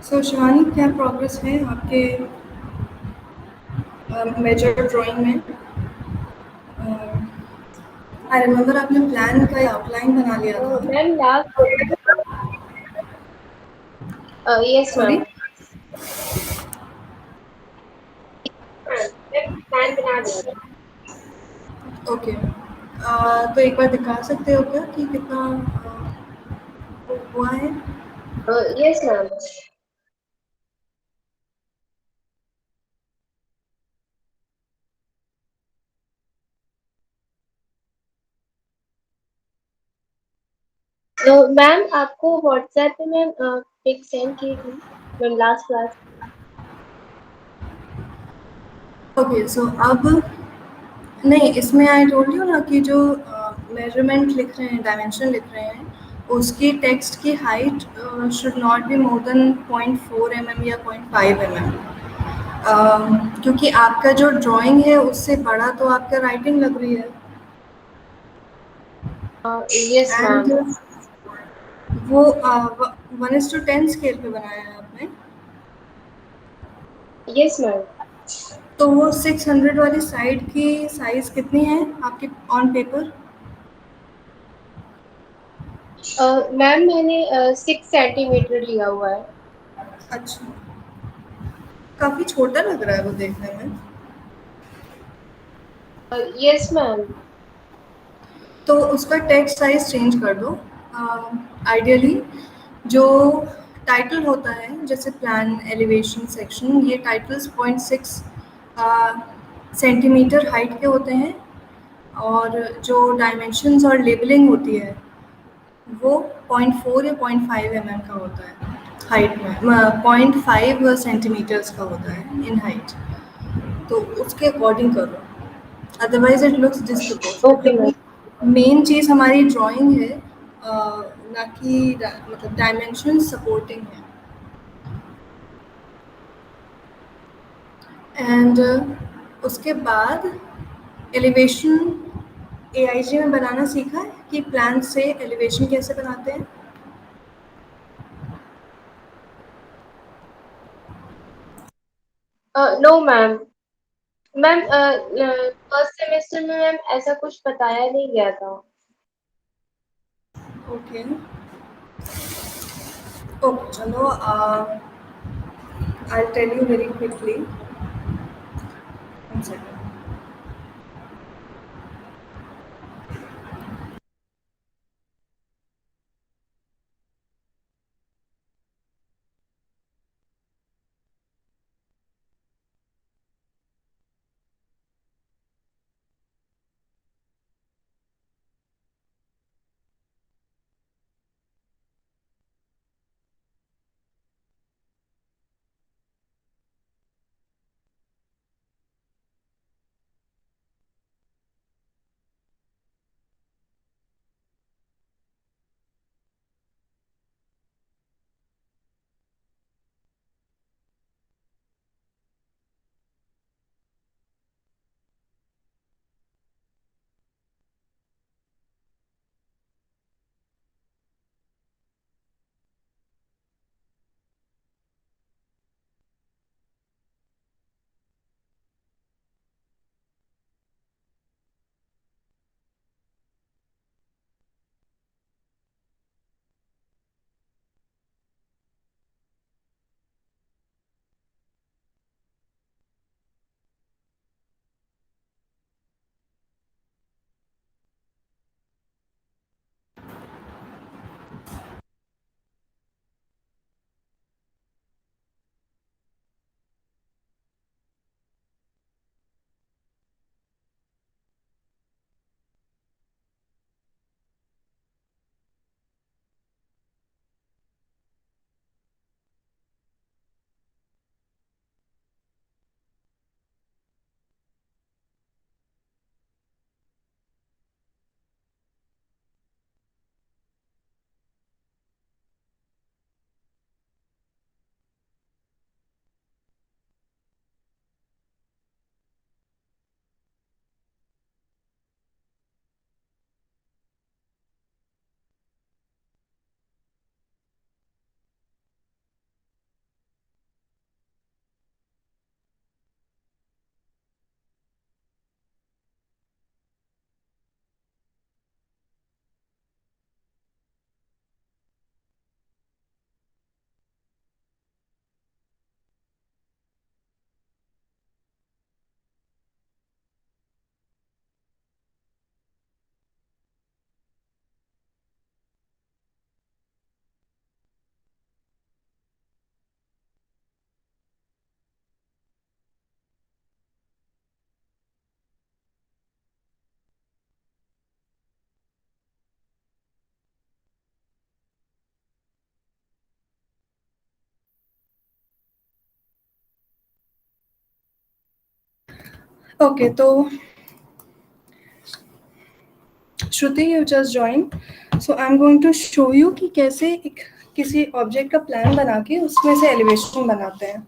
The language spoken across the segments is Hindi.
सो शिवानी, क्या प्रोग्रेस है आपके मेजर ड्राइंग में? आई रिमेम्बर आपने प्लान का आउटलाइन बना लिया था। Ma'am last yes sorry. Ma'am. Ma'am plan बना दिया ओके। तो एक बार दिखा सकते हो क्या कि कितना हुआ है? था। Yes ma'am. मैम आपको व्हाट्सएप पे मैम पिक सेंड की थी मैम लास्ट क्लास। ओके, सो अब नहीं, इसमें आई टोल्ड यू ना कि जो मेजरमेंट लिख रहे हैं, डायमेंशन लिख रहे हैं, उसकी टेक्स्ट की height should not be more than 0.4 mm या 0.5 mm। क्योंकि आपका जो ड्राइंग है उससे बड़ा तो आपका राइटिंग लग रही है। Yes and ma'am. वो 1:10 स्केल पे बनाया है आपने। Yes ma'am. तो वो 600 वाली साइड की साइज कितनी है आपके ऑन पेपर? मैम मैंने 6 सेंटीमीटर लिया हुआ है। अच्छा, काफ़ी छोटा लग रहा है वो देखने में। Yes ma'am. तो उसका टेक्स्ट साइज चेंज कर दो। आइडियली जो टाइटल होता है, जैसे प्लान, एलिवेशन, सेक्शन, ये टाइटल्स 0.6 सेंटीमीटर हाइट के होते हैं। और जो डायमेंशंस और लेबलिंग होती है वो 0.4 या 0.5 mm का होता है हाइट में, 0.5 सेंटीमीटर्स का होता है इन हाइट। तो उसके अकॉर्डिंग करो, otherwise it looks disproportionate, okay ma'am. क्योंकि मेन चीज़ हमारी ड्राइंग है, ना कि मतलब डायमेंशन सपोर्टिंग है। एंड उसके बाद एलिवेशन एआईजी में बनाना सीखा है कि प्लान से एलिवेशन कैसे बनाते हैं? No ma'am. Ma'am first semester में मैम ऐसा कुछ बताया नहीं गया था। ओके। ओके, चलो, I tell you very quickly. Okay, तो Shruti you just join, so I am going to show you कि कैसे एक किसी ऑब्जेक्ट का प्लान बना के उसमें से एलिवेशन बनाते हैं।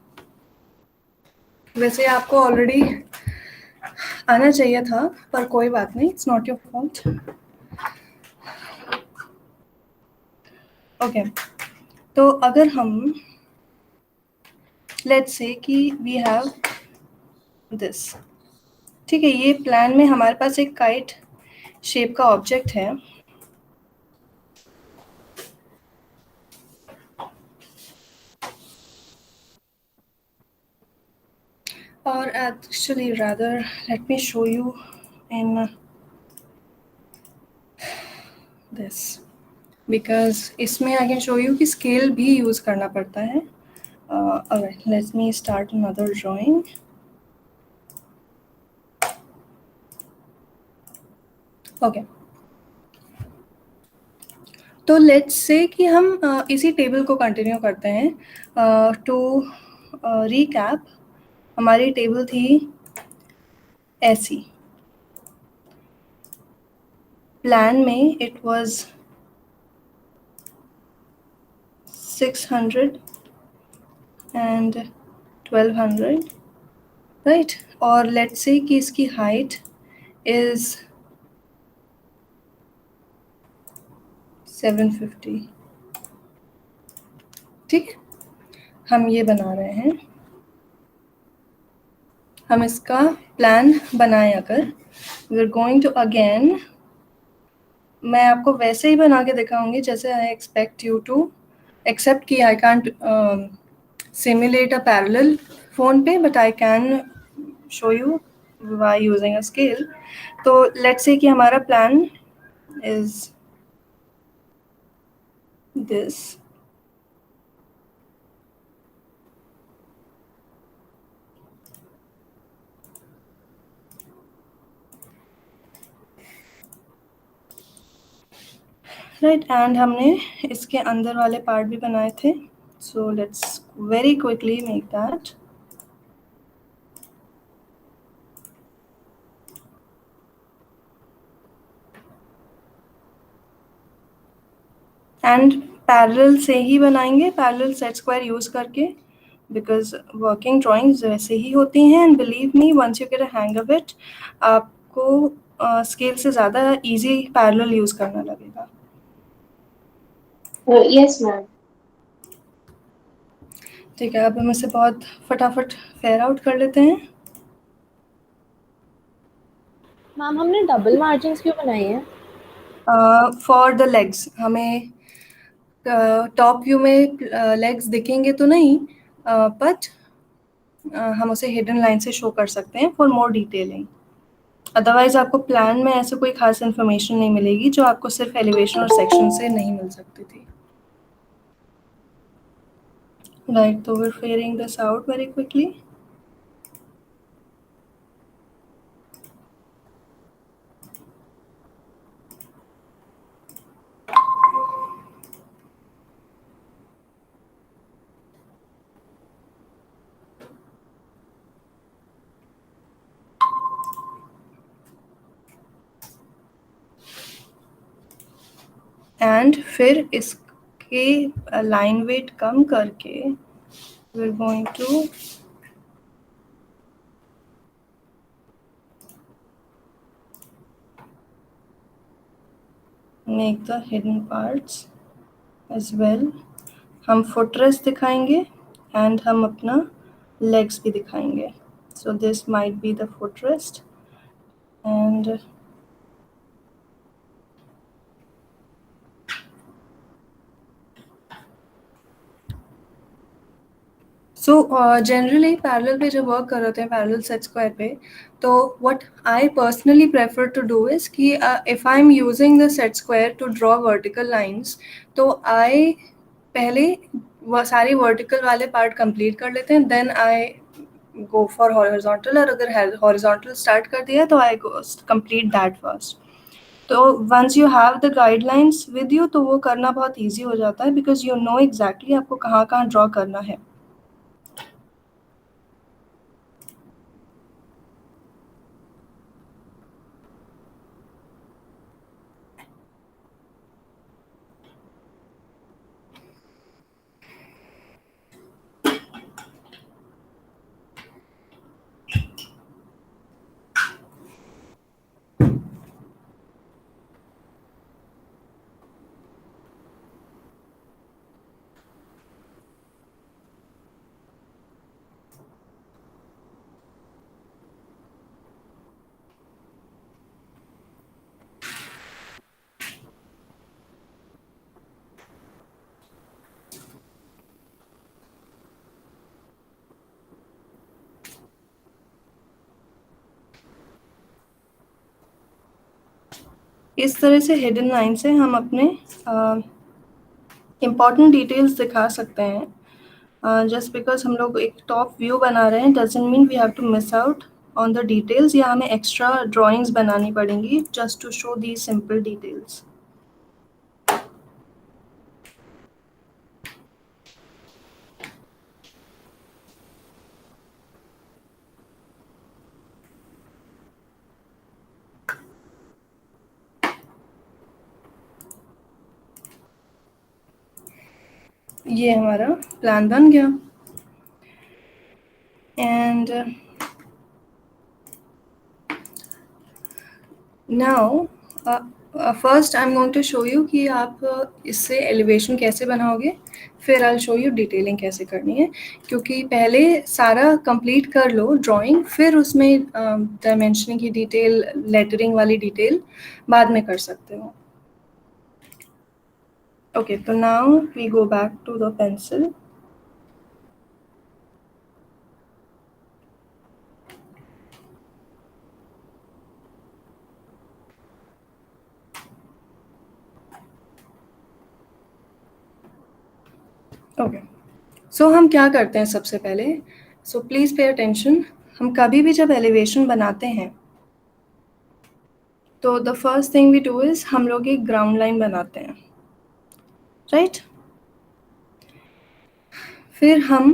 वैसे आपको ऑलरेडी आना चाहिए था, पर कोई बात नहीं, it's not your fault. Okay, तो अगर हम लेट्स से कि वी हैव दिस, ठीक है, ये प्लान में हमारे पास एक काइट शेप का ऑब्जेक्ट है। और actually rather let me show you in this, because इसमें आई कैन शो यू कि स्केल भी यूज़ करना पड़ता है। Alright, let me start another drawing. Okay, तो लेट्स से कि हम इसी टेबल को कंटिन्यू करते हैं। टू रीकैप, हमारी टेबल थी ऐसी, प्लान में इट वाज 600 एंड 1200, राइट, और लेट्स से कि इसकी हाइट इज 750, ठीक है, हम ये बना रहे हैं। हम इसका प्लान बनाएं, अगर we are going to again, मैं आपको वैसे ही बना के दिखाऊंगी जैसे I expect you to, except कि I can't simulate a parallel phone पे, but I can show you by using a scale. तो लेट्स से कि हमारा plan is this, right, and हमने इसके अंदर वाले पार्ट भी बनाए थे, so let's very quickly make that. And parallel से ही बनाएंगे, पैरेलल सेट स्क्वायर यूज करके, बिकॉज वर्किंग ड्राइंग्स वैसे ही होती हैं, and believe me once you get a hang of it, आपको स्केल से ज़्यादा इजी पैरेलल यूज करना लगेगा। Yes ma'am. ठीक है, अब हम इसे बहुत फटाफट फेयर आउट कर लेते हैं। मैम हमने डबल मार्जिन क्यों बनाई है? फॉर द लेग्स, हमें टॉप व्यू में लेग्स दिखेंगे तो नहीं, बट हम उसे हिडन लाइन से शो कर सकते हैं फॉर मोर डिटेलिंग। अदरवाइज आपको प्लान में ऐसे कोई खास इन्फॉर्मेशन नहीं मिलेगी जो आपको सिर्फ एलिवेशन और सेक्शन से नहीं मिल सकती थी, राइट। तो we're figuring this out very quickly. And फिर इसके लाइन वेट कम करके we're going to make the hidden parts as well. हम footrest दिखाएंगे एंड हम अपना legs भी दिखाएंगे, so this might be the footrest and so generally parallel पे जब वर्क कर रहे हैं पैरेलल सेट स्क्वायर पे, तो what I personally prefer to do is कि if I am using the set square to draw vertical lines, तो आई पहले वो सारे वर्टिकल वाले पार्ट कंप्लीट कर लेते हैं, then I go for horizontal, और अगर हॉरिजॉन्टल स्टार्ट कर दिया तो आई कंप्लीट दैट फर्स्ट। तो once you have the guidelines with you, तो वो करना बहुत ईजी हो जाता है, बिकॉज यू नो एग्जैक्टली आपको कहाँ कहाँ ड्रॉ करना है। इस तरह से हिडन लाइन से हम अपने इम्पॉर्टेंट डिटेल्स दिखा सकते हैं। जस्ट बिकॉज हम लोग एक टॉप व्यू बना रहे हैं doesn't mean we have to miss out on the details, या हमें एक्स्ट्रा ड्राइंग्स बनानी पड़ेंगी just to show the simple details. ये हमारा प्लान बन गया and now first I am going to show you कि आप इससे एलिवेशन कैसे बनाओगे, फिर आई शो यू डिटेलिंग कैसे करनी है, क्योंकि पहले सारा कंप्लीट कर लो ड्राइंग, फिर उसमें डायमेंशनिंग की डिटेल, लेटरिंग वाली डिटेल बाद में कर सकते हो। Okay, so now we go back to the pencil. Okay, so हम क्या करते हैं सबसे पहले, so please pay attention, हम कभी भी जब एलिवेशन बनाते हैं तो the first thing we do is हम लोग एक ग्राउंड लाइन बनाते हैं, राइट? फिर हम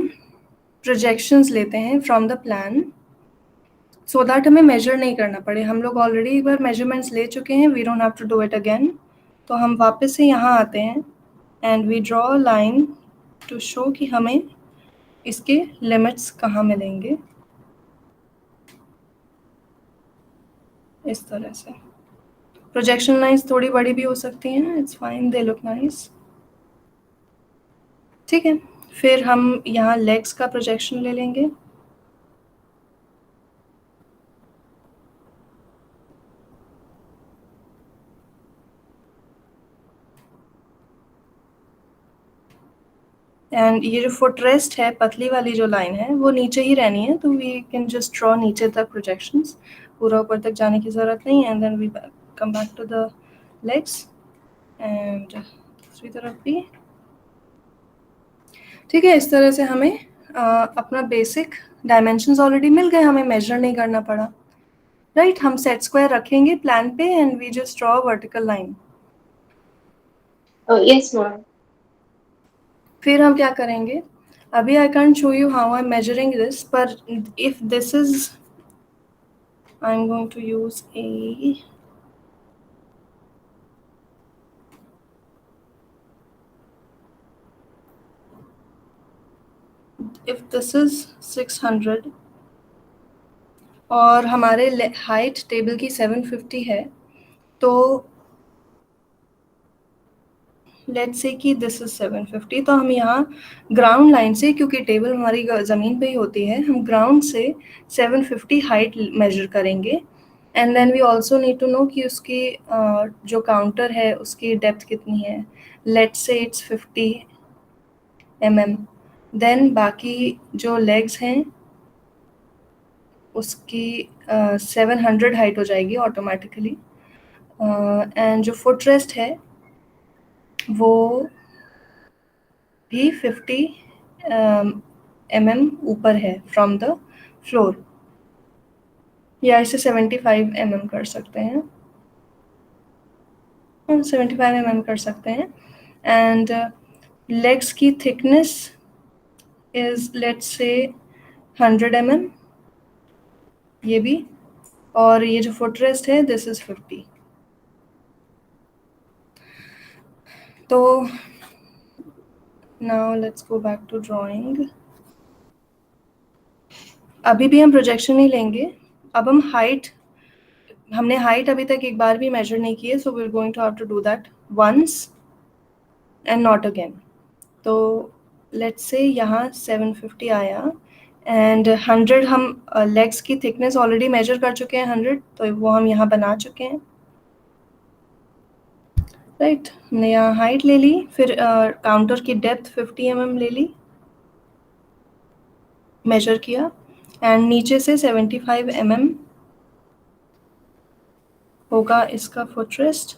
प्रोजेक्शंस लेते हैं from the plan so that हमें मेजर नहीं करना पड़े। हम लोग ऑलरेडी एक बार मेजरमेंट्स ले चुके हैं, we don't have to do it again. तो हम वापस से यहाँ आते हैं and we draw a line to show कि हमें इसके लिमिट्स कहाँ मिलेंगे, इस तरह से। प्रोजेक्शन लाइंस थोड़ी बड़ी भी हो सकती हैं, it's fine, they look nice, ठीक है। फिर हम यहाँ लेग्स का प्रोजेक्शन ले लेंगे, एंड ये जो फुट रेस्ट है, पतली वाली जो लाइन है, वो नीचे ही रहनी है, तो वी कैन जस्ट ड्रॉ नीचे तक प्रोजेक्शंस, पूरा ऊपर तक जाने की ज़रूरत नहीं है। And then we come back to the legs एंड दूसरी तरफ भी, ठीक है। इस तरह से हमें अपना बेसिक डायमेंशंस ऑलरेडी मिल गए, हमें मेजर नहीं करना पड़ा, राइट? हम सेट स्क्वायर रखेंगे प्लान पे and we just draw vertical line. Yes ma'am. फिर हम क्या करेंगे, अभी I can't show you how I am measuring this, पर if this is, I am going to use a, if this is 600 और हमारे हाइट टेबल की 750 है, तो लेट्स से कि दिस इज 750, तो हम यहाँ ग्राउंड लाइन से, क्योंकि टेबल हमारी ज़मीन पे ही होती है, हम ग्राउंड से 750 हाइट मेजर करेंगे। And then we also need to know कि उसकी जो काउंटर है उसकी डेप्थ कितनी है, let's say it's 50 mm। Then बाकी जो लेग्स हैं उसकी 700 हाइट हो जाएगी ऑटोमेटिकली, एंड जो फुट रेस्ट है वो भी 50 mm ऊपर है फ्रॉम द फ्लोर, या इसे 75 mm कर सकते हैं, 75 mm कर सकते हैं। एंड लेग्स की thickness is let's say 100 mm, ये भी, और ये जो फुट रेस्ट है दिस इज 50। तो now let's go back to drawing. अभी भी हम प्रोजेक्शन नहीं लेंगे, अब हम हाइट, हमने हाइट अभी तक एक बार भी मेजर नहीं की है, so we are going to have to do that once and not again. तो लेट्स से यहाँ 750 आया एंड 100 हम लेग्स की थिकनेस ऑलरेडी मेजर कर चुके हैं 100, तो वो हम यहाँ बना चुके हैं, राइट? हमने यहाँ हाइट ले ली, फिर काउंटर की डेप्थ 50 mm ले ली, मेजर किया, एंड नीचे से 75 mm होगा इसका फुटरेस्ट,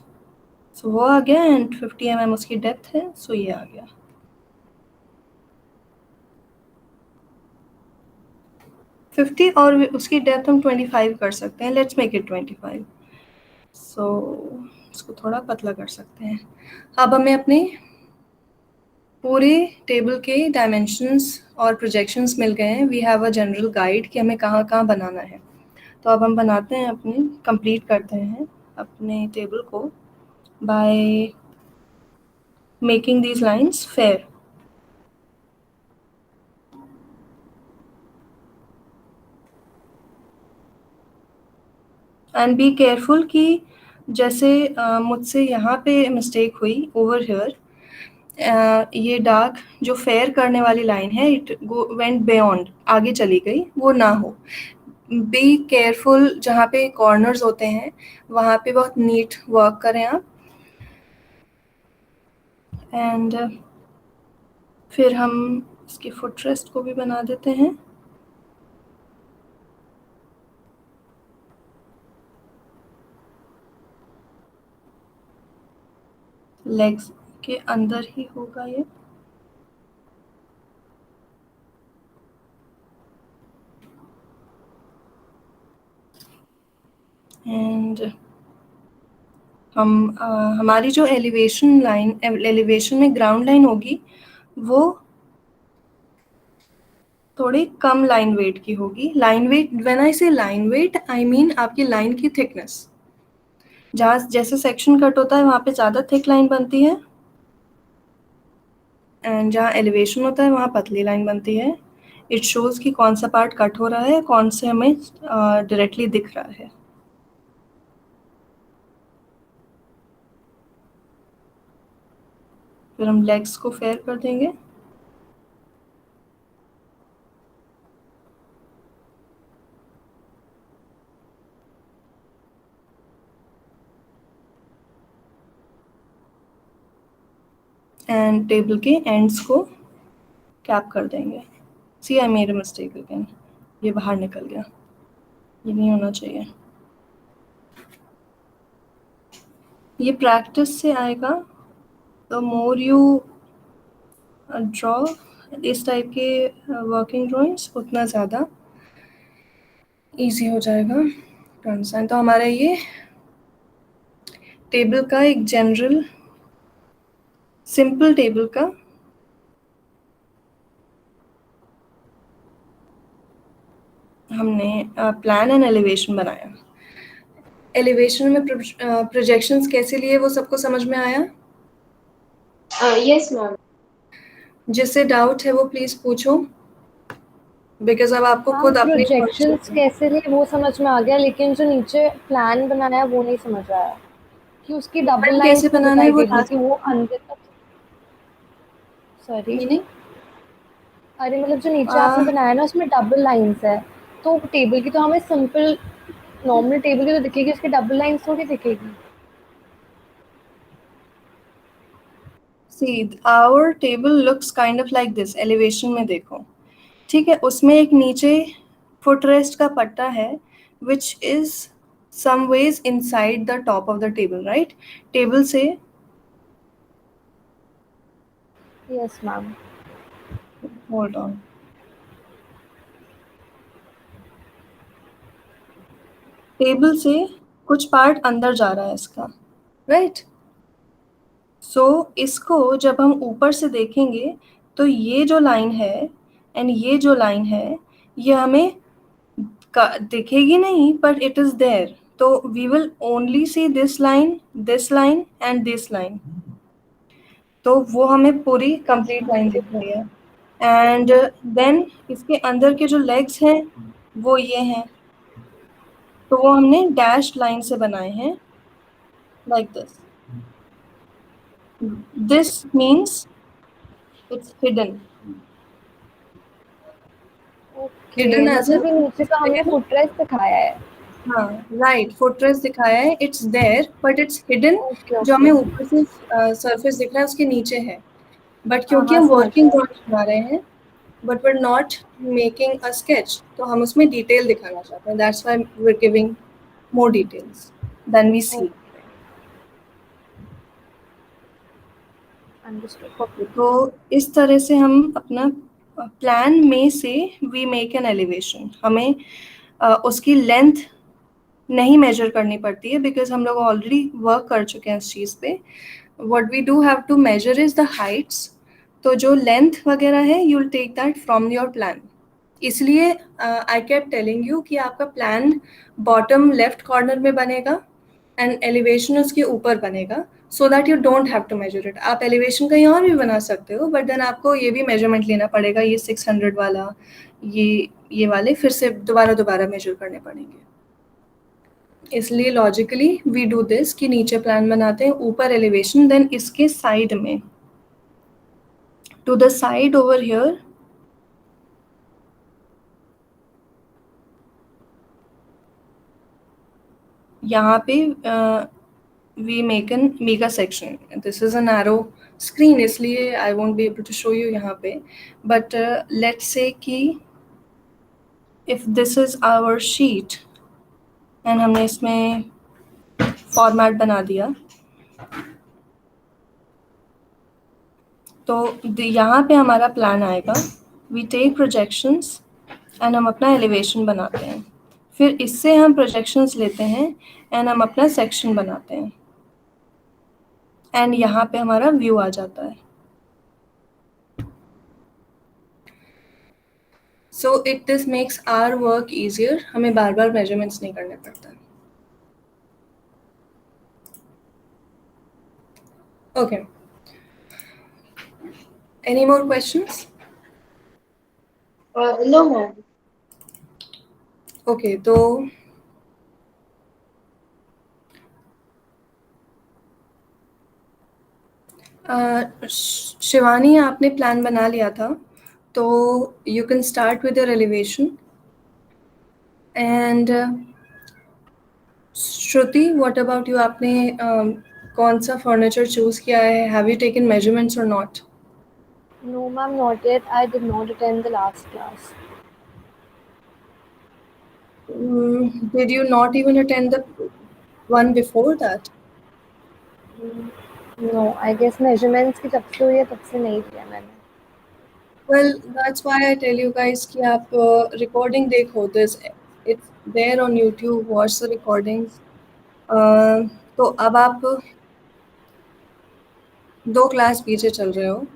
सो वो आ गया एंड 50 mm उसकी डेप्थ है, सो ये आ गया। फिफ्टी और उसकी डेप्थ हम 25 कर सकते हैं, लेट्स मेक इट 25। सो इसको थोड़ा पतला कर सकते हैं। अब हमें अपने पूरे टेबल के डायमेंशंस और प्रोजेक्शंस मिल गए हैं। We have a general guide कि हमें कहाँ कहाँ बनाना है। तो अब हम बनाते हैं अपने, कंप्लीट करते हैं अपने टेबल को by making these lines fair. And be careful कि जैसे मुझसे यहाँ पे मिस्टेक हुई ओवर हियर, ये डार्क जो फेयर करने वाली लाइन है इट वेंट बियॉन्ड, आगे चली गई, वो ना हो। बी केयरफुल, जहाँ पे कॉर्नर्स होते हैं वहाँ पे बहुत नीट वर्क करें आप। एंड फिर हम इसके फुटरेस्ट को भी बना देते हैं। लेग्स के अंदर ही होगा ये। एंड हम हमारी जो एलिवेशन लाइन, एलिवेशन में ग्राउंड लाइन होगी वो थोड़ी कम लाइन वेट की होगी। लाइन वेट, व्हेन आई से लाइन वेट आई मीन आपकी लाइन की थिकनेस। जहाँ जैसे सेक्शन कट होता है वहाँ पे ज़्यादा थिक लाइन बनती है, एंड जहाँ एलिवेशन होता है वहाँ पतली लाइन बनती है। इट शोज़ कि कौन सा पार्ट कट हो रहा है, कौन से हमें डायरेक्टली दिख रहा है। फिर हम लेग्स को फेयर कर देंगे। एंड टेबल के एंड्स को कैप कर देंगे। See I made a mistake again, ये बाहर निकल गया, ये नहीं होना चाहिए। ये प्रैक्टिस से आएगा। द मोर यू ड्रॉ इस टाइप के वर्किंग ड्राइंग्स, उतना ज़्यादा इजी हो जाएगा टू अंडरस्टैंड। तो हमारा ये टेबल का एक जनरल सिंपल टेबल का हमने प्लान एंड एलिवेशन बनाया। एलिवेशन में प्रोजेक्शंस कैसे लिए वो सबको समझ में आया? Yes ma'am. जिससे डाउट है वो प्लीज पूछो, बिकॉज अब आपको मैम खुद अपने प्रोजेक्शंस कैसे लिए वो समझ में आ गया, लेकिन जो नीचे प्लान बनाया है वो नहीं समझ आया कि उसकी डबल कैसे लाइंस क्यों बनाना है दिखाई वो दे रही कि वो अंदर तक। सॉरी, मीनिंग अरे मतलब जो नीचे आपने बनाया ना उसमें डबल लाइंस है, तो टेबल की तो हमें सिंपल नॉर्मल टेबल की तो दिखेगी, उसकी डबल लाइंस थोड़ी दिखेगी। See our table looks kind of like this. Elevation में देखो, ठीक है, उसमें एक नीचे फुटरेस्ट का पट्टा है which is some wedge inside the top of the table, right? Table से yes ma'am. Hold on, table से कुछ पार्ट अंदर जा रहा है इसका, राइट? सो इसको जब हम ऊपर से देखेंगे तो ये जो लाइन है एंड ये जो लाइन है ये हमें दिखेगी नहीं, बट इट इज देयर। तो we will only see this line and this line. तो वो हमें पूरी कंप्लीट लाइन दिख रही है। एंड देन इसके अंदर के जो लेग्स हैं वो ये हैं, तो वो हमने डैश लाइन से बनाए हैं like this. This means it's hidden. Okay, hidden as मतलब ये नीचे का हमने इन, फुटरेस्ट दिखाया है। हाँ राइट, फुटरेस्ट दिखाया है, it's there but it's hidden. Okay जो ओके। हमें ऊपर से सरफेस दिख रहा है उसके नीचे है, बट हाँ क्योंकि हाँ हम समझ वर्किंग गया। ड्राइंग बना रहे हैं but we're not making a sketch, तो हम उसमें डिटेल दिखाना चाहते हैं, that's why we're giving more details. then we see. Understood. Okay, तो इस तरह से हम अपना प्लान में से वी मेक एन एलिवेशन। हमें उसकी लेंथ नहीं मेजर करनी पड़ती है बिकॉज हम लोग ऑलरेडी वर्क कर चुके हैं इस चीज़ पे। What we do have to measure is the heights. तो जो लेंथ वगैरह है you will take that from your plan. इसलिए आई केप्ट टेलिंग यू कि आपका प्लान बॉटम लेफ्ट कॉर्नर में बनेगा एंड एलिवेशन उसके ऊपर बनेगा, so that you don't have to measure it. आप एलिवेशन कहीं और भी बना सकते हो, बट देन आपको ये भी मेजरमेंट लेना पड़ेगा, ये 600 वाला, ये वाले फिर से दोबारा मेजर करने पड़ेंगे। इसलिए लॉजिकली वी डू दिस कि नीचे प्लान बनाते हैं, ऊपर एलिवेशन, देन इसके साइड में to the side over here यहाँ पे we make a section. This is a narrow screen, इसलिए I won't be able to show you यहाँ पे, but let's say कि if this is our sheet and हमने इसमें format बना दिया, तो यहाँ पे हमारा प्लान आएगा, we take projections and हम अपना elevation बनाते हैं, फिर इससे हम projections लेते हैं and हम अपना section बनाते हैं, and यहाँ पे हमारा view आ जाता है। So this makes our work easier. हमें बार-बार measurements नहीं करने पड़ता। Okay. Any more questions? No, ma'am. Okay, तो शिवानी आपने प्लान बना लिया था, तो you can start with your elevation. And Shruti, what about you? आपने कौन सा furniture choose किया है? Have you taken measurements or not? No, ma'am, not yet. I did not attend the last class. Did you not even attend the one before that? No, I guess measurements की जब से हुई है तब से नहीं किया मैंने। Well, that's why I tell you guys कि आप recording देखो, it's there on YouTube, watch the recordings. तो अब आप 2 क्लास पीछे चल रहे हो।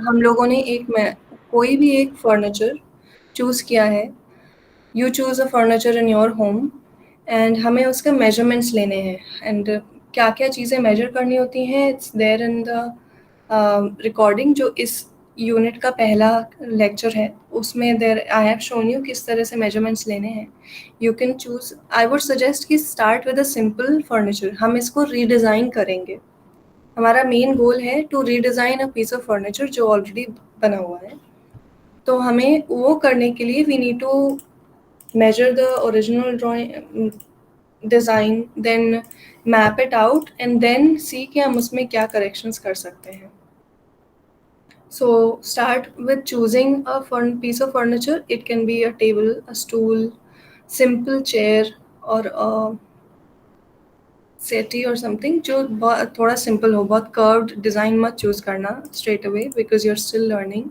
हम लोगों ने कोई भी एक फर्नीचर चूज़ किया है। You choose a furniture in your home and हमें उसका measurements लेने हैं, and क्या-क्या चीज़ें measure करनी होती हैं, it's there in the recording जो इस यूनिट का पहला लेक्चर है, उसमें I have shown you किस तरह से measurements लेने हैं। You can choose, I would suggest कि start with a simple furniture। हम इसको redesign करेंगे। हमारा मेन गोल है to redesign a piece of furniture जो ऑलरेडी बना हुआ है। तो हमें वो करने के लिए we need to measure the original drawing design, then map it out and then see कि हम उसमें क्या corrections कर सकते हैं। So start with choosing a piece of furniture. It can be a table, a stool, simple chair or a settee or something जो थोड़ा simple हो, बहुत curved design मत choose करना straight away because you're still learning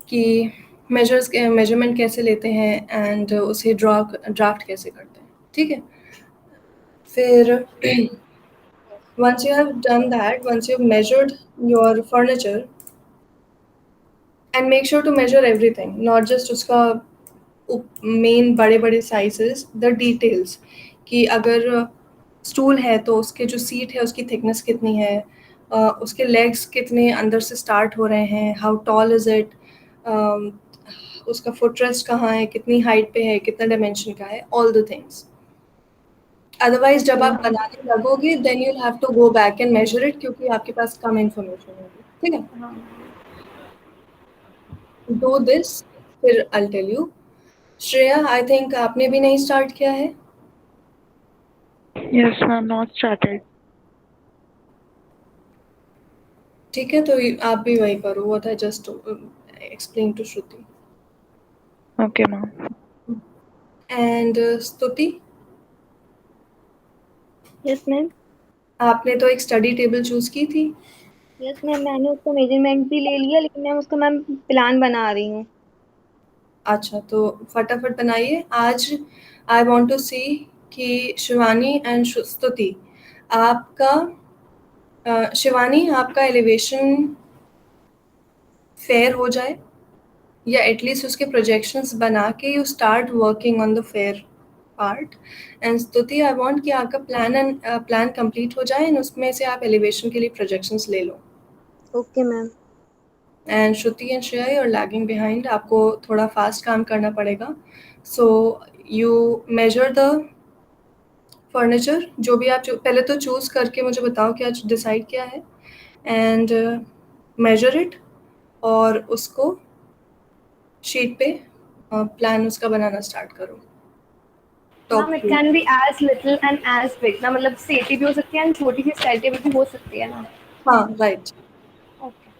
कि measurement कैसे लेते हैं and उसे draft कैसे करते हैं, ठीक है? फिर once you have done that, once you've measured your furniture, and make sure to measure everything, not just उसका मेन बड़े साइजेस, द डिटेल्स कि अगर स्टूल है तो उसके जो सीट है उसकी थिकनेस कितनी है, उसके लेग्स कितने अंदर से स्टार्ट हो रहे हैं, हाउ टॉल इज़ इट, उसका फुट रेस्ट कहाँ है, कितनी हाइट पे है, कितना डायमेंशन का है, ऑल द थिंग्स। अदरवाइज जब आप बनाने लगोगे then you have to go back and measure it क्योंकि आपके पास कम इन्फॉर्मेशन होगी, ठीक है? डू दिस, फिर I tell you. Shreya, I think आपने भी नहीं स्टार्ट किया है? Yes, ma'am, not started. ठीक है, तो आप भी वही करो what I just explain to Shruti. Okay, ma'am. And Stuti? Yes ma'am. आपने तो एक स्टडी टेबल चूज की थी। यस मैम, मैंने उसका मेजरमेंट भी ले लिया, लेकिन मैं उसका मैम प्लान बना रही हूँ। अच्छा, तो फटाफट बनाइए आज। आई वांट टू सी कि शिवानी एंड स्तुति, आपका शिवानी आपका एलिवेशन फेयर हो जाए, या एटलीस्ट उसके प्रोजेक्शंस बना के you start working on the fair part. And स्तुति, आई वांट कि आपका प्लान कंप्लीट हो जाए एंड उसमें से आप एलिवेशन के लिए प्रोजेक्शंस ले लो। Okay ma'am. And Shruti and Shreya, you are lagging behind, आपको थोड़ा फास्ट काम करना पड़ेगा। So you measure the furniture, जो भी आप पहले तो चूज़ करके मुझे बताओ कि आज डिसाइड क्या है, एंड मेजर इट, और उसको शीट पे प्लान उसका बनाना स्टार्ट करो। Top ma'am it view. Can be as little and as big ना, मतलब सेटी भी हो सकती है एंड छोटी सी स्टाइल टेबल भी हो सकती है ना। हाँ, right. Okay.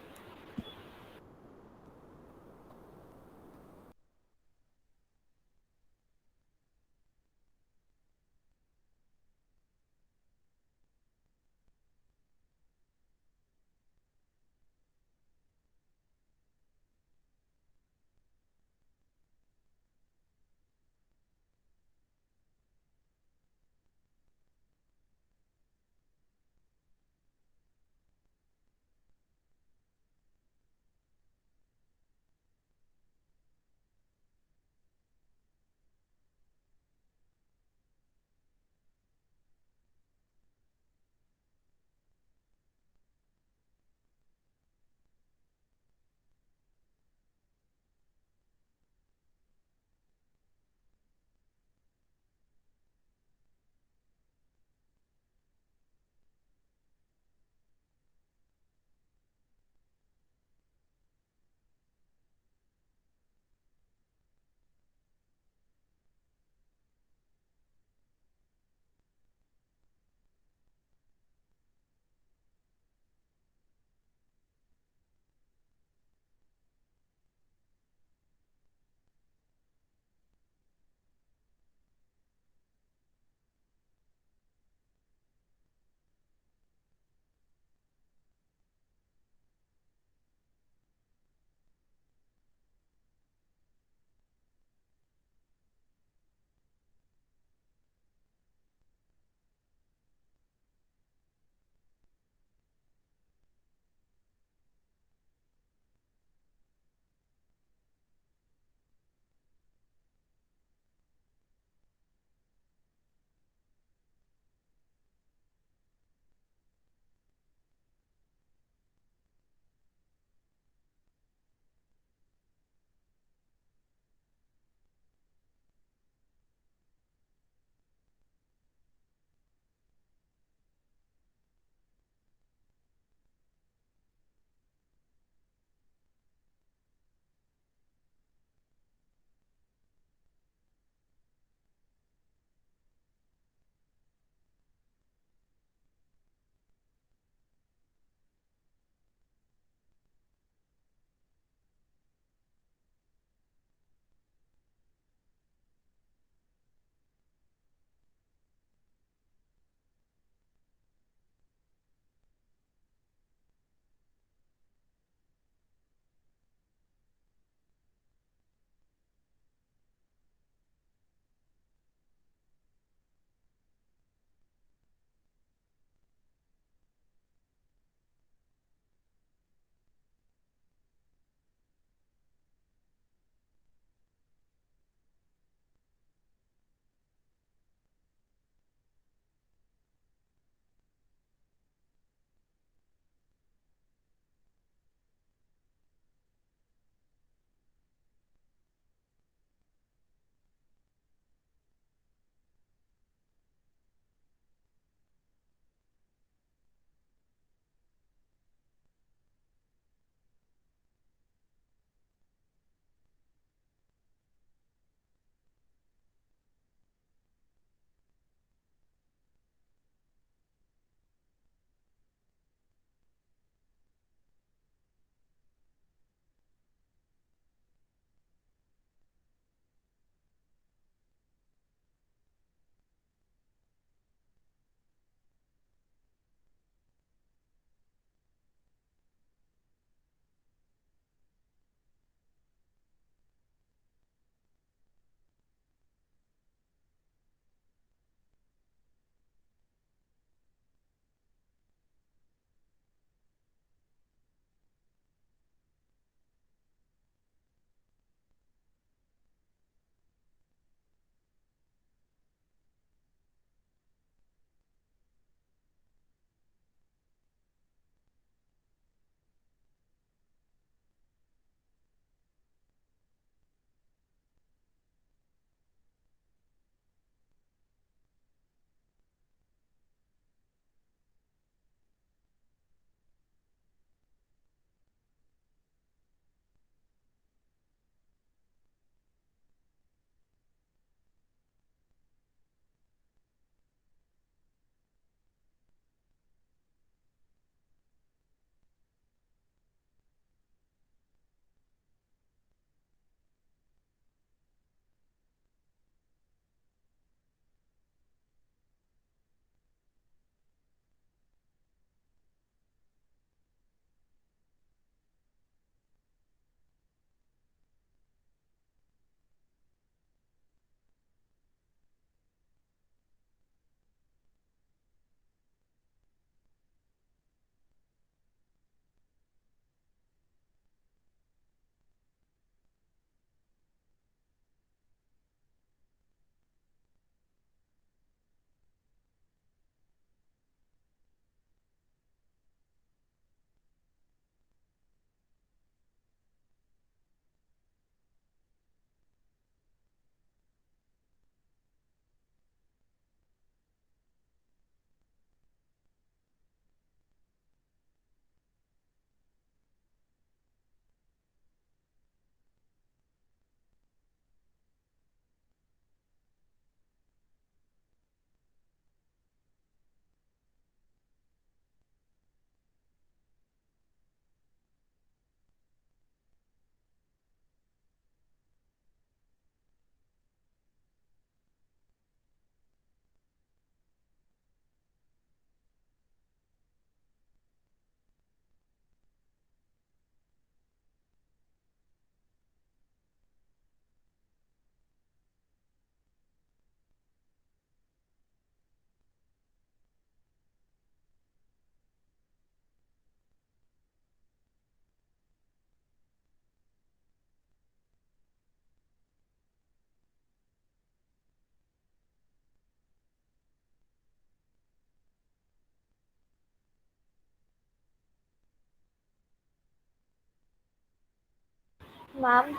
Ma'am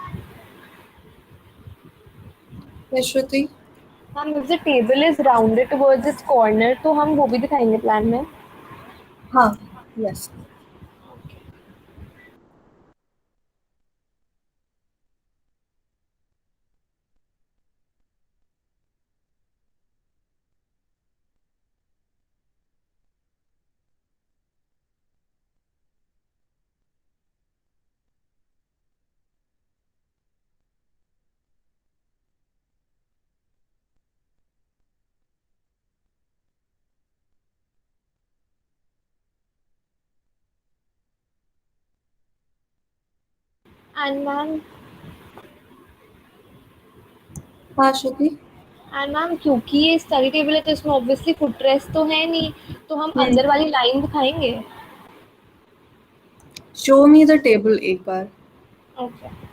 Shruti? Ma'am if the table is rounded towards it's corner तो हम वो भी दिखाएंगे प्लान में। हाँ, यस। एंड मैम हाँ श्रुति? क्योंकि ये स्टडी टेबल है तो इसमें ऑब्वियसली फुट रेस्ट तो है नहीं, तो हम अंदर वाली लाइन दिखाएंगे। शो मी द टेबल एक बार। Okay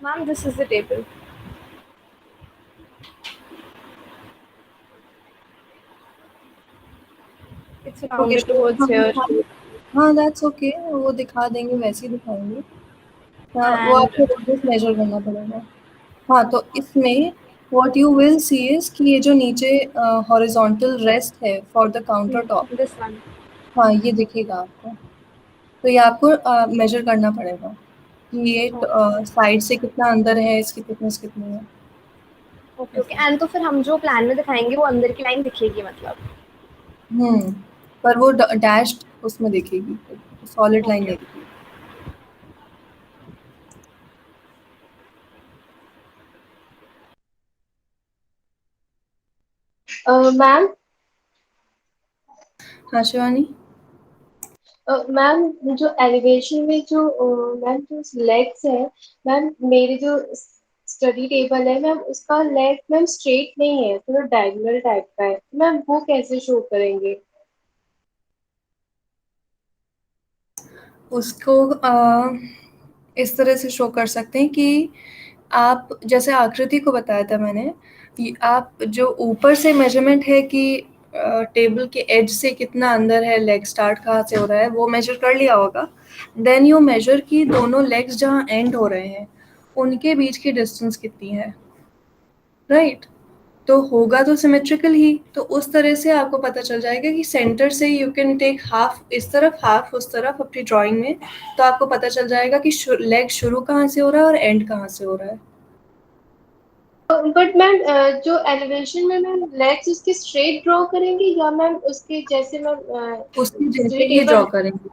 ma'am this is the table. It's okay, rounded तो टुवर्ड्स हम हियर हाँ दैट्स ओके, वो दिखा देंगे, वैसे ही दिखाएंगे। हाँ, वो एंड आपको रेडियस मेजर करना पड़ेगा। हाँ, तो इसमें what you will see is कि ये जो नीचे हॉरिजॉन्टल रेस्ट है for the counter top, this one. हाँ ये दिखेगा आपको। तो ये आपको मेजर करना पड़ेगा कि ये साइड से कितना अंदर है, इसकी थिकनेस कितनी है। ओके ओके एंड तो फिर हम जो प्लान में दिखाएंगे वो अंदर की लाइन दिखेगी मतलब। पर वो डैश्ड उसमें दिखेगी, सॉलिड लाइन ओके नहीं दिखेगी। मैम हाँ शिवानी? मैम जो एलिवेशन में जो मैम जो लेग्स है, मैम मेरे जो स्टडी टेबल है मैम उसका लेग मैम स्ट्रेट नहीं है, थोड़ा डायगोनल टाइप का है, मैम वो कैसे शो करेंगे? उसको इस तरह से शो कर सकते हैं कि आप जैसे आकृति को बताया था मैंने, कि आप जो ऊपर से मेजरमेंट है कि टेबल के एज से कितना अंदर है, लेग स्टार्ट कहाँ से हो रहा है, वो मेजर कर लिया होगा। देन यू मेजर कि दोनों लेग्स जहाँ एंड हो रहे हैं उनके बीच की डिस्टेंस कितनी है, राइट? तो होगा तो सिमेट्रिकल ही, तो उस तरह से आपको पता चल जाएगा कि सेंटर से यू कैन टेक हाफ इस तरफ हाफ उस तरफ अपनी ड्राइंग में, तो आपको पता चल जाएगा कि लेग शुरू कहाँ से हो रहा है और एंड कहाँ से हो रहा है। बट मैम जो एलिवेशन में मैम लेग्स उसके स्ट्रेट ड्रॉ करेंगे या मैम उसके जैसे मैम उसके जैसे स्टडी ही ड्रॉ टेबल करेंगे,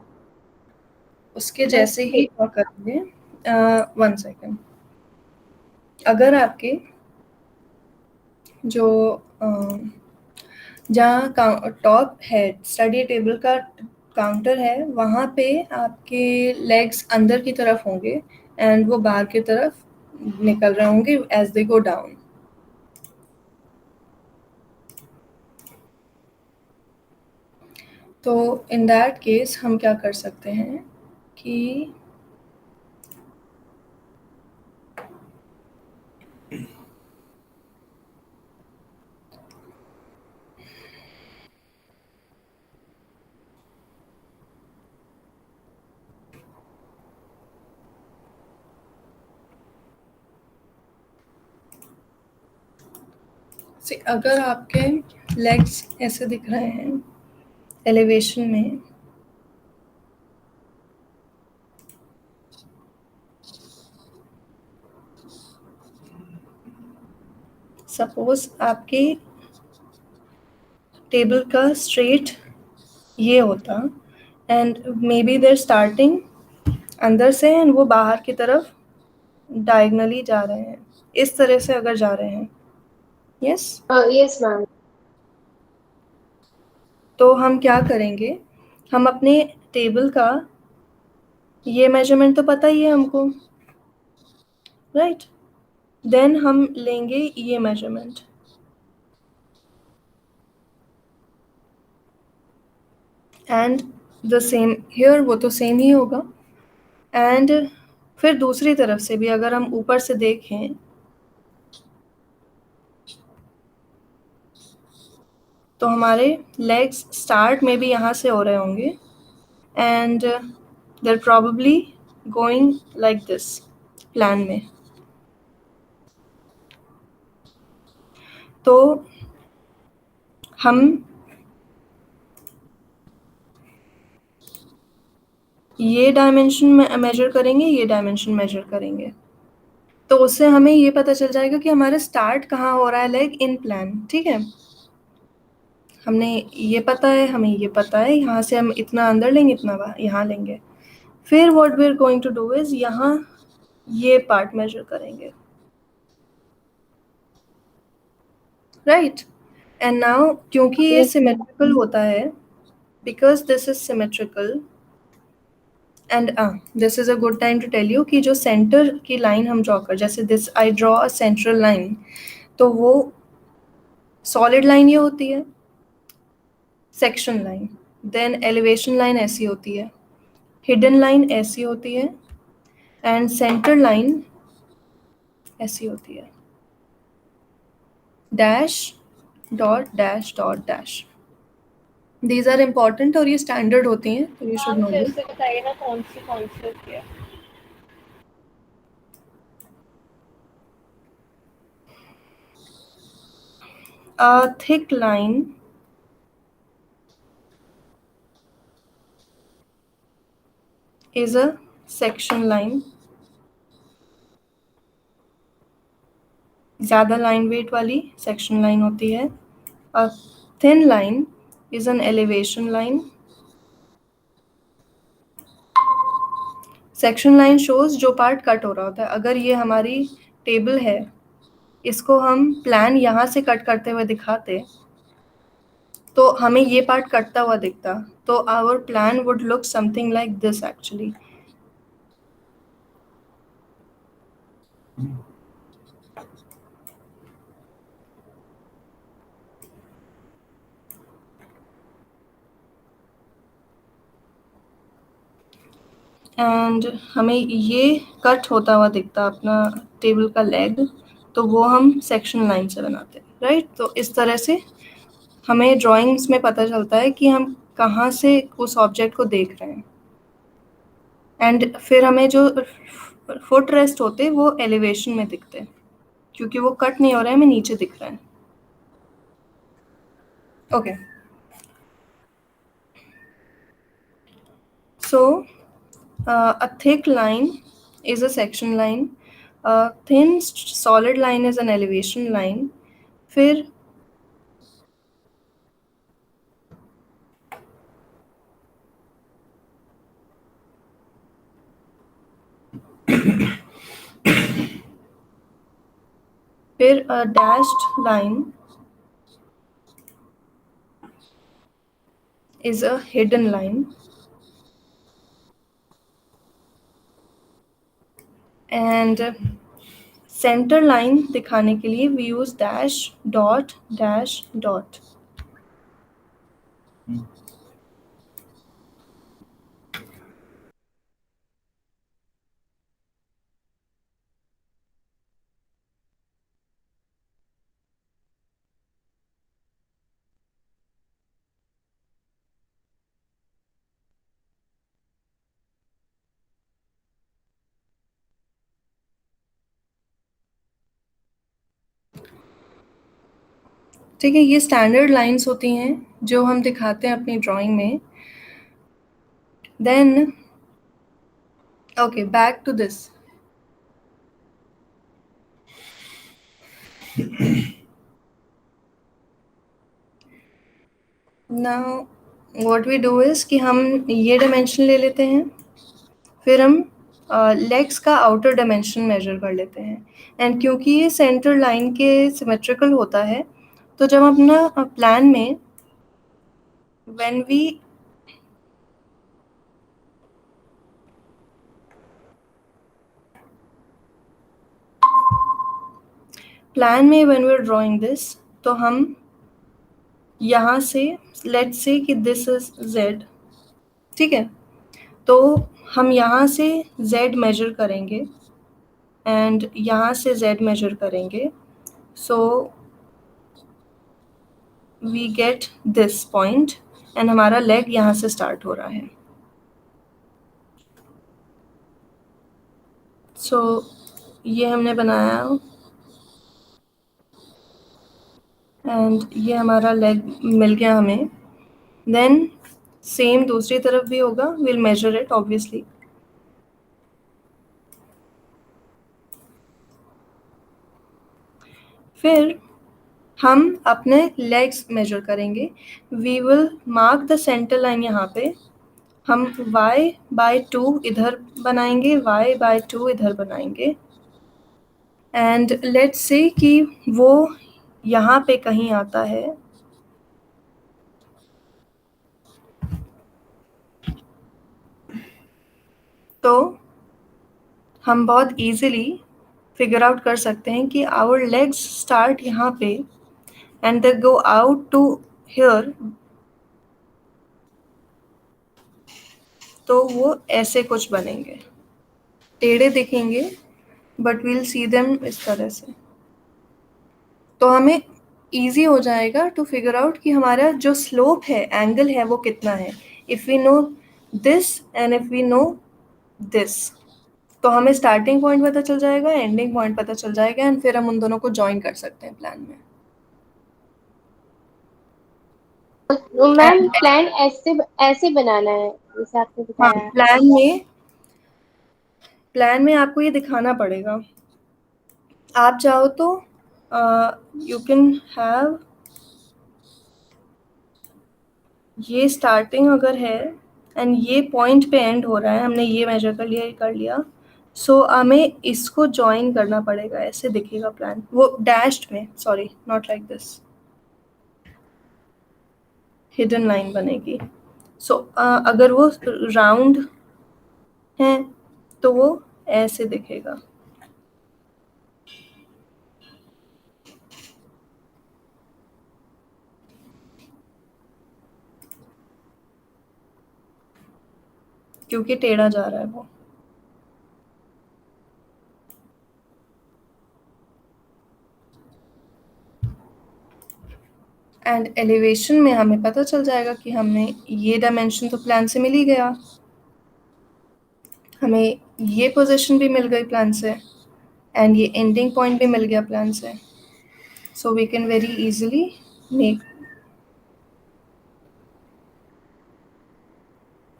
उसके जैसे ही ओके। ड्रॉ करेंगे। 1 सेकेंड। अगर आपके जो जहाँ टॉप है स्टडी टेबल का काउंटर है, वहाँ पे आपके लेग्स अंदर की तरफ होंगे एंड वो बाहर की तरफ निकल रहे होंगे एज दे गो डाउन। तो इन दैट केस हम क्या कर सकते हैं कि अगर आपके लेग्स ऐसे दिख रहे हैं एलिवेशन में, सपोज आपके टेबल का स्ट्रेट ये होता and may be there starting अंदर से एंड वो बाहर की तरफ डायगनली जा रहे हैं, इस तरह से अगर जा रहे हैं, यस। Yes ma'am. तो हम क्या करेंगे, हम अपने टेबल का ये मेजरमेंट तो पता ही है हमको, राइट? देन हम लेंगे ये measurement, and the same here, वो तो सेम ही होगा। एंड फिर दूसरी तरफ से भी अगर हम ऊपर से देखें तो हमारे लेग्स स्टार्ट में भी यहाँ से हो रहे होंगे and there probably going like this plan में। तो हम ये डायमेंशन मेजर करेंगे, ये डायमेंशन मेजर करेंगे, तो उससे हमें ये पता चल जाएगा कि हमारा स्टार्ट कहाँ हो रहा है लेग इन प्लान। ठीक है, हमने ये पता है, हमें ये पता है, यहाँ से हम इतना अंदर लेंगे, इतना यहाँ लेंगे। फिर what we are going to do is यहाँ ये पार्ट मेजर करेंगे, राइट। एंड नाउ क्योंकि ये Yes, ma'am. सिमेट्रिकल होता है, because this is symmetrical and this is a good time to tell you कि जो सेंटर की लाइन हम ड्रॉ कर, जैसे this I draw a central line, तो वो सॉलिड लाइन ये होती है, section line, then elevation line ऐसी होती है, हिडन लाइन ऐसी होती है, एंड सेंटर लाइन ऐसी होती है, dash dot dash dot dash. These are important और ये स्टैंडर्ड होती हैं, तो यू शुड मैम नो फिर दिस। से बताइए ना कौन सी होती है। A thick line is a section line, ज़्यादा लाइन वेट वाली सेक्शन लाइन होती है। A thin line is an elevation line. Section line shows जो पार्ट कट हो रहा होता है। अगर ये हमारी टेबल है, इसको हम प्लान यहाँ से कट करते हुए दिखाते तो हमें ये पार्ट कटता हुआ दिखता, तो our plan would look something like this actually. एंड हमें ये कट होता हुआ दिखता अपना टेबल का लेग, तो वो हम सेक्शन लाइन से बनाते हैं, राइट। तो इस तरह से हमें ड्राइंग्स में पता चलता है कि हम कहाँ से उस ऑब्जेक्ट को देख रहे हैं। एंड फिर हमें जो फुट रेस्ट होते हैं वो एलिवेशन में दिखते हैं, क्योंकि वो कट नहीं हो रहा है, हमें नीचे दिख रहा है। Okay, so a thick line is a section line, a thin solid line is an elevation line, फिर a dashed line is a hidden line, and centre line दिखाने के लिए we use dash dot dash dot. ठीक है, ये स्टैंडर्ड लाइंस होती हैं जो हम दिखाते हैं अपनी ड्राइंग में। Then okay, back to this. Now what we do is कि हम ये डायमेंशन ले लेते हैं, फिर हम लेग्स का आउटर डायमेंशन मेजर कर लेते हैं। एंड क्योंकि ये सेंटर लाइन के सिमेट्रिकल होता है, तो जब हम अपना प्लान में when we are drawing this, तो हम यहाँ से लेट्स से कि दिस इज Z, ठीक है, तो हम यहाँ से z मेजर करेंगे एंड यहाँ से z मेजर करेंगे, so we get this point and हमारा लेग यहाँ से स्टार्ट हो रहा है। सो ये हमने बनाया एंड ये हमारा लेग मिल गया हमें। देन सेम दूसरी तरफ भी होगा, विल मेजर इट ऑब्वियसली। फिर हम अपने लेग्स मेजर करेंगे। We will mark the centre line यहाँ पे। हम y/2 इधर बनाएंगे, y/2 इधर बनाएंगे एंड लेट्स से कि वो यहाँ पे कहीं आता है। तो हम बहुत इजीली फिगर आउट कर सकते हैं कि आवर लेग्स स्टार्ट यहाँ पे and they go out to here, तो वो ऐसे कुछ बनेंगे, टेढ़े दिखेंगे बट वील सी देम इस तरह से। तो हमें इजी हो जाएगा टू फिगर आउट कि हमारा जो स्लोप है, एंगल है, वो कितना है if we know this and if we know this. तो हमें स्टार्टिंग पॉइंट पता चल जाएगा, एंडिंग पॉइंट पता चल जाएगा एंड फिर हम उन दोनों को जॉइन कर सकते हैं प्लान में। मैम प्लान ऐसे ऐसे बनाना है जैसे आपने हाँ, बताया। प्लान में आपको ये दिखाना पड़ेगा। आप चाहो तो यू कैन हैव ये स्टार्टिंग अगर है एंड ये पॉइंट पे एंड हो रहा है, हमने ये मेजर कर लिया, ये कर लिया, सो हमें इसको जॉइन करना पड़ेगा, ऐसे दिखेगा प्लान, वो डैश्ड में, sorry not like this, hidden line बनेगी। सो अगर वो राउंड है तो वो ऐसे दिखेगा। क्योंकि टेढ़ा जा रहा है वो। एंड एलिवेशन में हमें पता चल जाएगा कि हमने ये डायमेंशन तो प्लान से मिल ही गया, हमें ये पोजीशन भी मिल गई प्लान से एंड ये एंडिंग पॉइंट भी मिल गया प्लान से। So we can very easily make,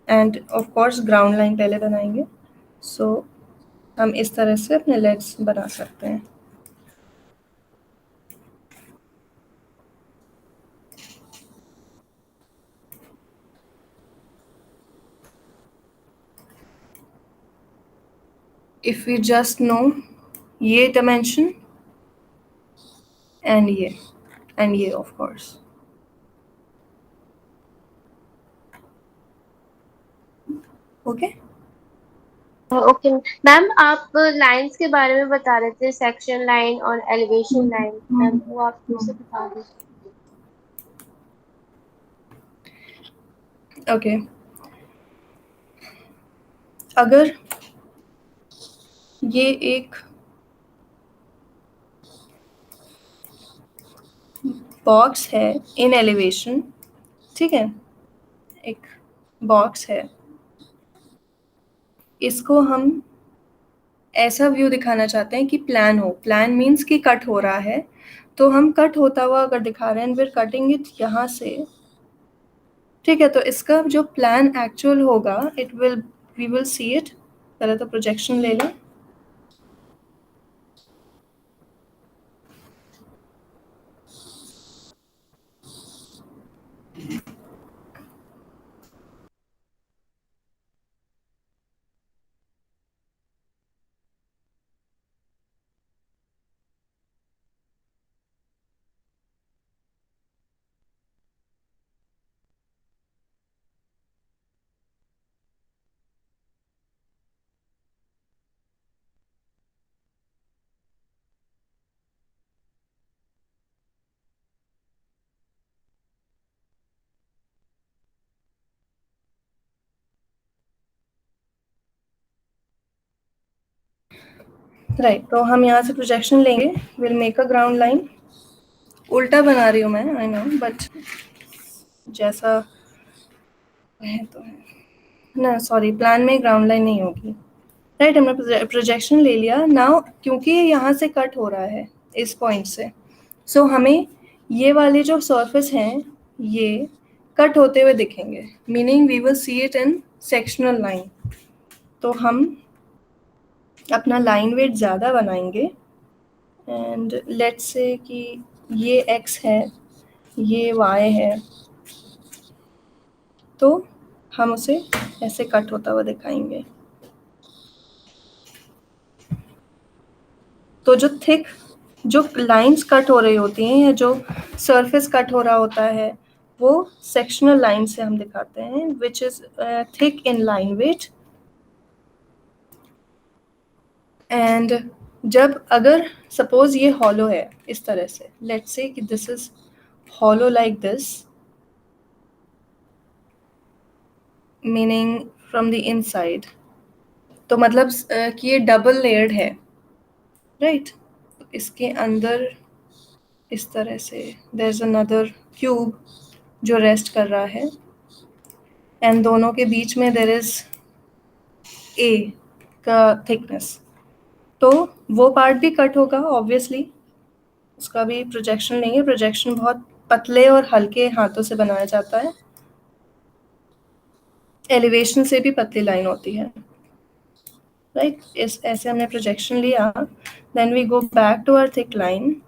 and of course ground line पहले बनाएंगे। सो हम इस तरह से अपने लेग्स बना सकते हैं। इफ वी जस्ट नो ये डायमेंशन एंड ये of course. Okay, okay ma'am, आप लाइंस के बारे में बता रहे थे, सेक्शन लाइन और एलिवेशन लाइन, मैम वो आप फिर से बता दीजिए। ओके, अगर ये एक बॉक्स है इन एलिवेशन, ठीक है, एक बॉक्स है, इसको हम ऐसा व्यू दिखाना चाहते हैं कि प्लान हो, प्लान मीन्स कि कट हो रहा है, तो हम कट होता हुआ अगर दिखा रहे हैं, फिर कटिंग इट यहाँ से, ठीक है, तो इसका जो प्लान एक्चुअल होगा वी विल सी इट। पहले तो प्रोजेक्शन ले लें। राइट, तो हम यहाँ से प्रोजेक्शन लेंगे, will make a ground line. उल्टा बना रही हूँ मैं, आई नो, बट जैसा है तो है ना। सॉरी, प्लान में ग्राउंड लाइन नहीं होगी। राइट, हमने प्रोजेक्शन ले लिया। नाउ क्योंकि ये यहाँ से कट हो रहा है इस पॉइंट से, सो हमें ये वाले जो सरफेस हैं ये कट होते हुए दिखेंगे, meaning we will see it in sectional line. तो हम अपना लाइन वेट ज़्यादा बनाएंगे एंड लेट्स से कि ये x है, ये y है, तो हम उसे ऐसे कट होता हुआ दिखाएंगे। तो जो लाइंस कट हो रही होती हैं या जो सरफेस कट हो रहा होता है वो सेक्शनल लाइन से हम दिखाते हैं, which is thick in line weight. And जब अगर सपोज ये हॉलो है इस तरह से, लेट्स से कि this is hollow like this, meaning from the inside, तो मतलब कि ये डबल लेयर्ड है, राइट। इसके अंदर इस तरह से देयर इज अनदर क्यूब जो रेस्ट कर रहा है एंड दोनों के बीच में देयर इज ए का थिकनेस, तो वो पार्ट भी कट होगा ऑब्वियसली। उसका भी प्रोजेक्शन लेंगे। प्रोजेक्शन बहुत पतले और हल्के हाथों से बनाया जाता है, एलिवेशन से भी पतली लाइन होती है, राइट। इस ऐसे हमने प्रोजेक्शन लिया, then we go back to our thick line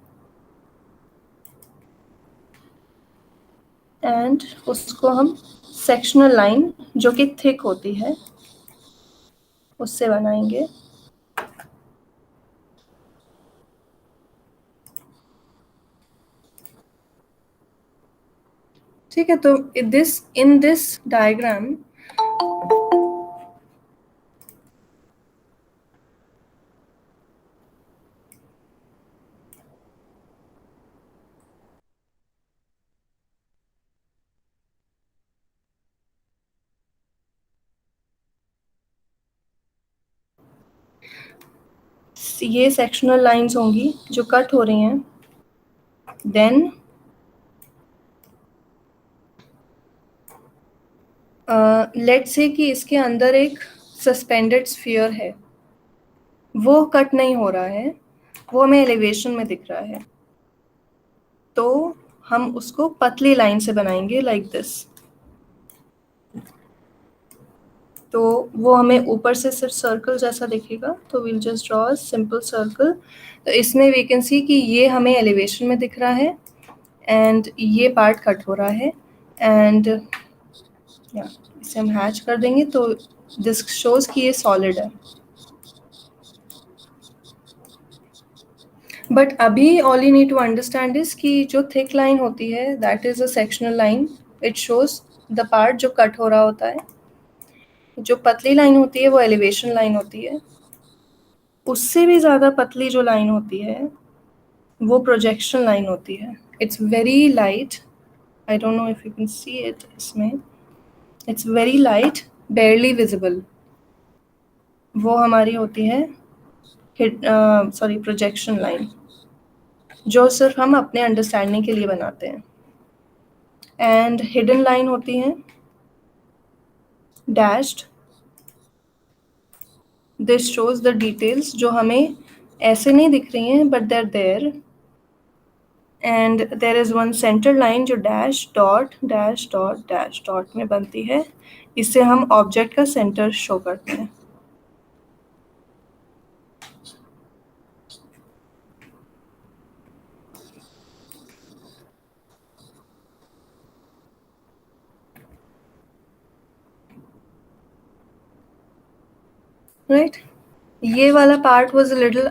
and उसको हम सेक्शनल लाइन जो कि थिक होती है उससे बनाएंगे। ठीक है, तो इन दिस डायग्राम ये सेक्शनल लाइंस होंगी जो कट हो रही हैं। देन लेट्स से कि इसके अंदर एक सस्पेंडेड स्फीयर है, वो कट नहीं हो रहा है, वो हमें एलिवेशन में दिख रहा है, तो हम उसको पतली लाइन से बनाएंगे लाइक दिस। तो वो हमें ऊपर से सिर्फ सर्कल जैसा दिखेगा, तो will just draw a simple circle. तो इसमें वी कैन सी कि ये हमें एलिवेशन में दिख रहा है एंड ये पार्ट कट हो रहा है एंड या इसे हम हैच कर देंगे, तो दिस शोज कि ये सॉलिड है। बट अभी all you need to understand is कि जो थिक लाइन होती है that is a sectional line, it shows the part जो कट हो रहा होता है। जो पतली लाइन होती है वो एलिवेशन लाइन होती है, उससे भी ज़्यादा पतली जो लाइन होती है वो प्रोजेक्शन लाइन होती है। It's very light, I don't know if you can see it, इसमें it's very light, barely visible, वो हमारी होती है सॉरी प्रोजेक्शन लाइन, जो सिर्फ हम अपने अंडरस्टैंडिंग के लिए बनाते हैं। एंड हिडन लाइन होती हैं dashed, this shows the details जो हमें ऐसे नहीं दिख रही हैं but there there. And there is one centre line जो dash dot dash dot dash dot में बनती है, इससे हम ऑब्जेक्ट का सेंटर शो करते हैं। राइट, ये वाला part was a little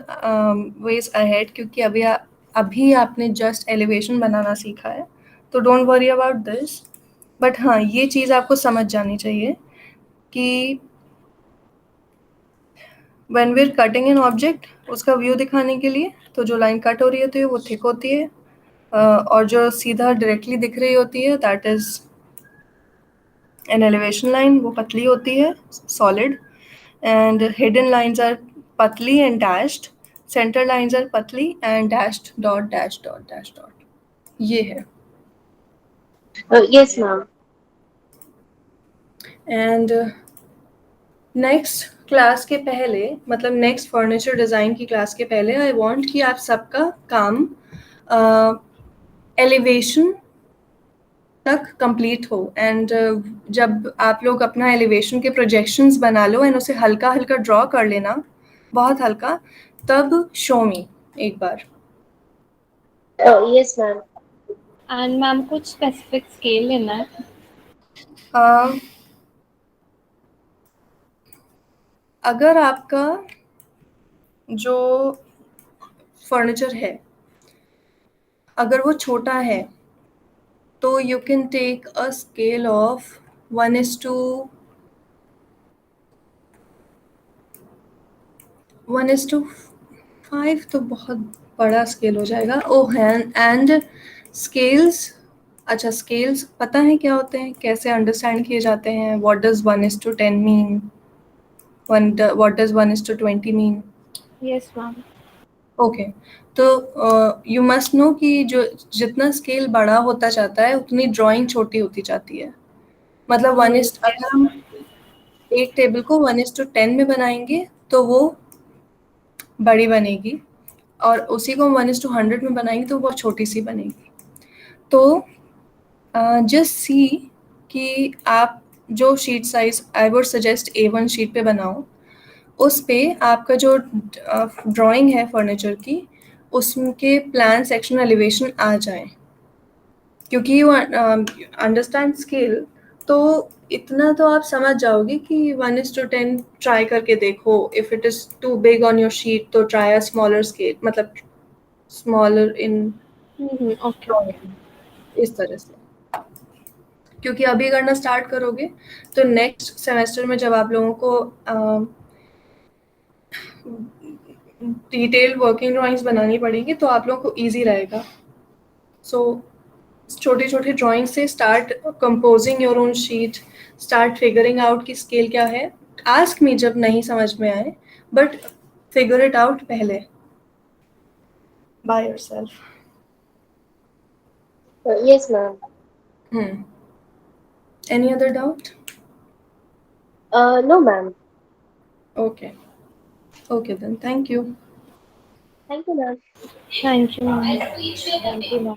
ways ahead क्योंकि अभी आपने जस्ट एलिवेशन बनाना सीखा है, तो don't worry about this. But हाँ, ये चीज़ आपको समझ जानी चाहिए कि when we are cutting an object, उसका व्यू दिखाने के लिए तो जो लाइन कट हो रही होती है वो थिक होती है, और जो सीधा डायरेक्टली दिख रही होती है that is an elevation line, वो पतली होती है, solid. And hidden lines are पतली and dashed, centre lines are पतली and dashed dot dash dot dash dot, ये है. Yes, ma'am. And next class के पहले, मतलब नेक्स्ट फर्नीचर डिज़ाइन की क्लास के पहले, आई वांट कि आप सबका काम एलिवेशन तक कंप्लीट हो. एंड जब आप लोग अपना एलिवेशन के प्रोजेक्शंस बना लो एंड उसे हल्का हल्का ड्रॉ कर लेना, बहुत हल्का, तब शो मी एक बार. Yes, ma'am. एंड मैम कुछ स्पेसिफिक स्केल लेना है? अगर आपका जो फर्नीचर है अगर वो छोटा है तो you can take a scale of 1:5 तो बहुत बड़ा स्केल हो जाएगा. ओह, एंड स्केल्स, अच्छा स्केल्स पता है क्या होते हैं, कैसे अंडरस्टैंड किए जाते हैं? What does 1:10 mean? What does 1:20 mean? Yes ma'am. Okay, तो यू मस्ट नो कि जो जितना स्केल बड़ा होता जाता है उतनी ड्राइंग छोटी होती जाती है. मतलब अगर हम एक टेबल को 1:10 में बनाएंगे तो वो बड़ी बनेगी, और उसी को 1:100 में बनाएंगे तो वो बहुत छोटी सी बनेगी. तो जस्ट सी कि आप जो sheet size, I would suggest A1 sheet पे बनाओ. उस पे आपका जो ड्राइंग है फर्नीचर की, उसके प्लान सेक्शन एलिवेशन आ जाए. क्योंकि यू अंडरस्टैंड स्केल, तो इतना तो आप समझ जाओगे कि 1:10 ट्राई करके देखो. If it is too big on your sheet तो ट्राई अ स्मॉलर स्केल, मतलब स्मॉलर इन ओके. इस तरह से. क्योंकि अभी करना स्टार्ट करोगे तो नेक्स्ट सेमेस्टर में जब आप लोगों को डिटेल्ड वर्किंग ड्राइंग्स बनानी पड़ेगी तो आप लोगों को ईजी रहेगा. सो छोटी छोटी ड्राइंग से start composing your own sheet, start figuring out की स्केल क्या है. आस्क मी जब नहीं समझ में आए, बट फिगर इट आउट पहले by yourself. Yes, ma'am. Any other doubt? No, ma'am. Okay. Okay then. Thank you. Thank you, ma'am. Thank you ma'am.